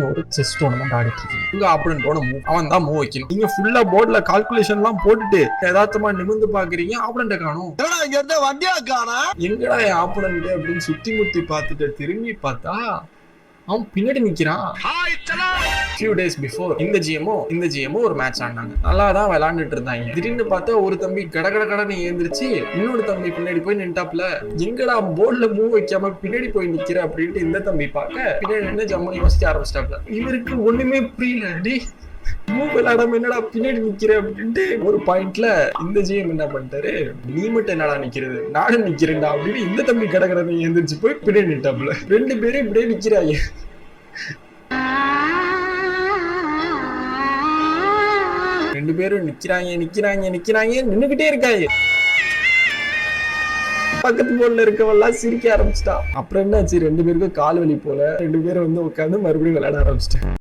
ஒரு chess tournament ஆடிட்டு இருக்கீங்க. உங்க ஆப்பனன்ட்டோட மூவ் அவன் தான் மூவ் வைக்கணும். நீங்க ஃபுல்லா போர்ட்ல கால்குலேஷன் எல்லாம் போட்டுட்டு யதார்த்தமா நிமிர்ந்து பாக்குறீங்க, ஆப்பனன்ட்ட காணோம். எங்கடா என் ஆப்பனன்ட் அப்படின்னு சுத்தி முத்தி பார்த்துட்டு திரும்பி பார்த்தா அவன் பின்னாடி நிக்கிறான். few days before இந்த ஜிஎம்ஓ ஒரு மேட்ச் ஆடினாங்க. நல்லா தான் விளையாண்டுட்டு இருந்தாங்க. திடீர்னு பார்த்தா ஒரு தம்பி கடன்னு ஏந்திரிச்சு இன்னொரு தம்பி பின்னாடி போய் நின்ட்டாப்ல. எங்கடா போர்ட்ல மூவ் வைக்காம பின்னாடி போய் நிக்கிற அப்படின்ட்டு இந்த தம்பி பார்க்க பின்னாடி நின்று ஜம்முனி யோசிக்க ஆரம்பிச்சிட்டாப்ல. இவருக்கு ஒண்ணுமே புரியல. டி மூவ் விளையாடாம என்னடா பின்னாடி நிக்கிற அப்படின்ட்டு ஒரு பாயிண்ட்ல இந்த ஜிஎம் என்ன பண்ணிட்டாரு, நீ மட்டும் என்னடா நிக்கிறது, நானும் நிக்கிறேன்டா அப்படின்னு இந்த தம்பி கடன்னு ஏந்திரிச்சு போய் பின்னாடி நின்ட்டாப்ல. ரெண்டு பேரும் இப்படியே நிக்கிறாங்க. ரெண்டு பேரும் நிக்கிறாங்க நின்னுகிட்டே இருக்காங்க. பக்கத்து போர்ட்ல இருக்கவெல்லாம் சிரிக்க ஆரம்பிச்சிட்டா. அப்புறம் என்னாச்சு, ரெண்டு பேருக்கும் கால் வலி போல. ரெண்டு பேரும் வந்து உட்காந்து மறுபடியும் விளையாட ஆரம்பிச்சிட்டாங்க.